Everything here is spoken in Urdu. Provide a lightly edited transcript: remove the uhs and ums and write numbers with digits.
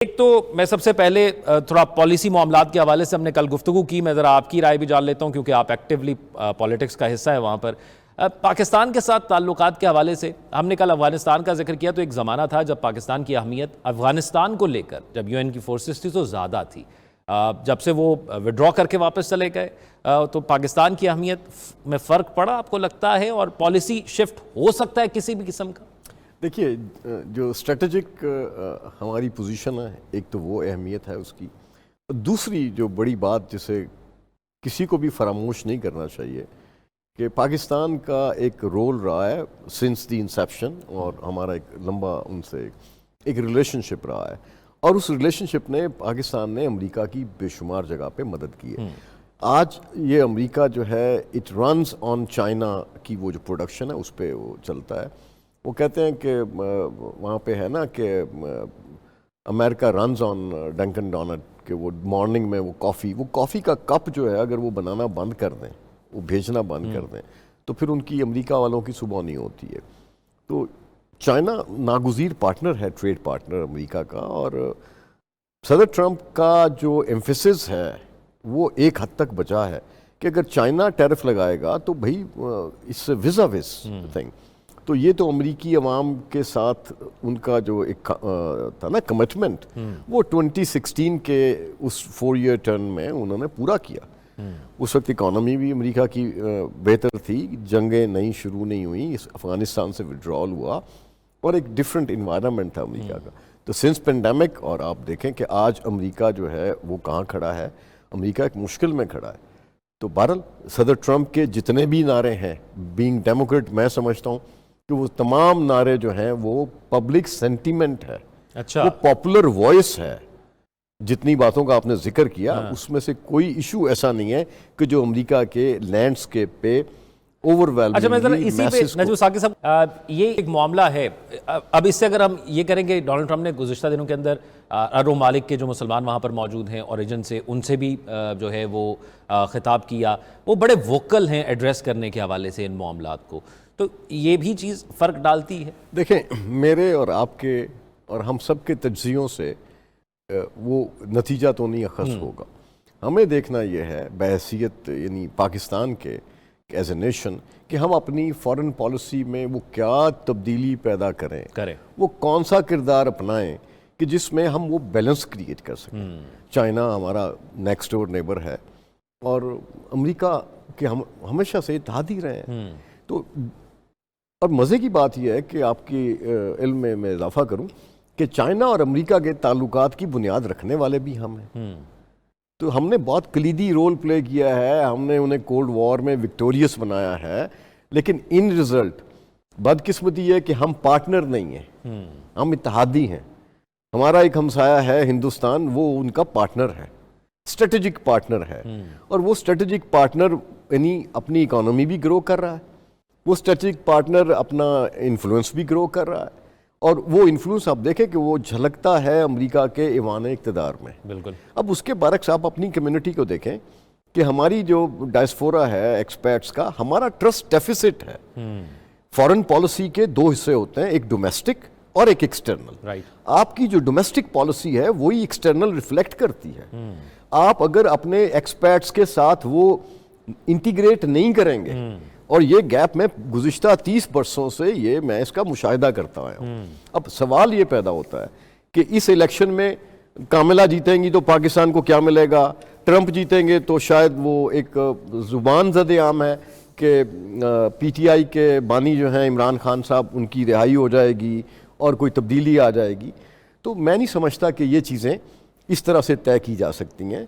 ایک تو میں سب سے پہلے تھوڑا پالیسی معاملات کے حوالے سے ہم نے کل گفتگو کی، میں ذرا آپ کی رائے بھی جان لیتا ہوں کیونکہ آپ ایکٹیولی پالیٹکس کا حصہ ہے وہاں پر۔ پاکستان کے ساتھ تعلقات کے حوالے سے ہم نے کل افغانستان کا ذکر کیا، تو ایک زمانہ تھا جب پاکستان کی اہمیت افغانستان کو لے کر، جب UN کی فورسز تھی تو زیادہ تھی۔ جب سے وہ وڈرا کر کے واپس چلے گئے تو پاکستان کی اہمیت میں فرق پڑا آپ کو لگتا ہے، اور پالیسی شفٹ ہو سکتا ہے کسی بھی قسم کا؟ دیکھیے، جو اسٹریٹجک ہماری پوزیشن ہے، ایک تو وہ اہمیت ہے اس کی، دوسری جو بڑی بات جسے کسی کو بھی فراموش نہیں کرنا چاہیے کہ پاکستان کا ایک رول رہا ہے سنس دی انسیپشن، اور ہمارا ایک لمبا ان سے ایک ریلیشن شپ رہا ہے، اور اس ریلیشن شپ نے پاکستان نے امریکہ کی بے شمار جگہ پہ مدد کی ہے۔ آج یہ امریکہ جو ہے اٹ رنز آن چائنا کی وہ جو پروڈکشن ہے اس پہ وہ چلتا ہے۔ وہ کہتے ہیں کہ وہاں پہ ہے نا کہ امریکہ رنز آن ڈنکن ڈونٹ، کہ وہ مارننگ میں وہ کافی کا کپ جو ہے اگر وہ بنانا بند کر دیں، وہ بھیجنا بند کر دیں، تو پھر ان کی امریکہ والوں کی صبح نہیں ہوتی ہے۔ تو چائنا ناگزیر پارٹنر ہے، ٹریڈ پارٹنر امریکہ کا، اور صدر ٹرمپ کا جو ایمفیسس ہے وہ ایک حد تک بچا ہے کہ اگر چائنا ٹیرف لگائے گا تو بھائی اس سے وز تھنگ، تو یہ تو امریکی عوام کے ساتھ ان کا جو ایک تھا نا کمٹمنٹ، وہ 2016 کے اس 4 ایئر ٹرن میں انہوں نے پورا کیا۔ اس وقت اکانومی بھی امریکہ کی بہتر تھی، جنگیں نئی شروع نہیں ہوئیں، افغانستان سے وڈرال ہوا، اور ایک ڈیفرنٹ انوائرمنٹ تھا امریکہ کا۔ تو سنس پینڈیمک، اور آپ دیکھیں کہ آج امریکہ جو ہے وہ کہاں کھڑا ہے، امریکہ ایک مشکل میں کھڑا ہے۔ تو بہرحال صدر ٹرمپ کے جتنے بھی نعرے ہیں، بینگ ڈیموکریٹ، میں سمجھتا ہوں کہ وہ تمام نعرے جو ہیں وہ پبلک سینٹیمنٹ ہے، وہ پاپولر وائس ہے۔ جتنی باتوں کا آپ نے ذکر کیا اس میں سے کوئی ایشو ایسا نہیں ہے کہ جو امریکہ کے لینڈسکیپ پہ اوور ویلمنگ۔ اچھا، میں ذرا اسی پہ نجم ثاقب صاحب، یہ ایک معاملہ ہے، اب اس سے اگر ہم یہ کریں کہ ڈونلڈ ٹرمپ نے گزشتہ دنوں کے اندر عرب ممالک کے جو مسلمان وہاں پر موجود ہیں اوریجن سے، ان سے بھی جو ہے وہ خطاب کیا، وہ بڑے ووکل ہیں ایڈریس کرنے کے حوالے سے ان معاملات کو، تو یہ بھی چیز فرق ڈالتی ہے؟ دیکھیں، میرے اور آپ کے اور ہم سب کے تجزیوں سے وہ نتیجہ تو نہیں اخذ ہوگا۔ ہمیں دیکھنا یہ ہے بحیثیت یعنی پاکستان کے ایز اے نیشن کہ ہم اپنی فارن پالیسی میں وہ کیا تبدیلی پیدا کریں، وہ کون سا کردار اپنائیں کہ جس میں ہم وہ بیلنس کریٹ کر سکیں۔ چائنا ہمارا نیکسٹ ڈور نیبر ہے، اور امریکہ کے ہم ہمیشہ سے اتحادی رہے ہیں۔ تو اور مزے کی بات یہ ہے کہ آپ کی علم میں اضافہ کروں کہ چائنا اور امریکہ کے تعلقات کی بنیاد رکھنے والے بھی ہم ہیں۔ تو ہم نے بہت کلیدی رول پلے کیا ہے، ہم نے انہیں کولڈ وار میں وکٹوریس بنایا ہے، لیکن ان ریزلٹ بدقسمتی یہ ہے کہ ہم پارٹنر نہیں ہیں، ہم اتحادی ہیں۔ ہمارا ایک ہمسایہ ہے ہندوستان، وہ ان کا پارٹنر ہے، اسٹریٹجک پارٹنر ہے، اور وہ اسٹریٹجک پارٹنر یعنی اپنی اکانومی بھی گرو کر رہا ہے، وہ اسٹریٹجک پارٹنر اپنا انفلوئنس بھی گرو کر رہا ہے، اور وہ انفلوئنس آپ دیکھیں کہ وہ جھلکتا ہے امریکہ کے ایوان اقتدار میں۔ بالکل۔ اب اس کے برعکس آپ اپنی کمیونٹی کو دیکھیں کہ ہماری جو ڈائسپورا ہے ایکسپیٹس کا، ہمارا ٹرسٹ ڈیفیسٹ ہے۔ فارن پالیسی کے 2 حصے ہوتے ہیں، ایک ڈومیسٹک اور ایک ایکسٹرنل۔ آپ کی جو ڈومیسٹک پالیسی ہے وہی ایکسٹرنل ریفلیکٹ کرتی ہے۔ آپ اگر اپنے ایکسپیٹس کے ساتھ وہ انٹیگریٹ نہیں کریں گے، اور یہ گیپ میں گزشتہ 30 برسوں سے یہ میں اس کا مشاہدہ کرتا ہوں۔ اب سوال یہ پیدا ہوتا ہے کہ اس الیکشن میں کاملہ جیتیں گی تو پاکستان کو کیا ملے گا، ٹرمپ جیتیں گے تو شاید وہ ایک زبان زد عام ہے کہ پی ٹی آئی کے بانی جو ہیں عمران خان صاحب، ان کی رہائی ہو جائے گی اور کوئی تبدیلی آ جائے گی۔ تو میں نہیں سمجھتا کہ یہ چیزیں اس طرح سے طے کی جا سکتی ہیں۔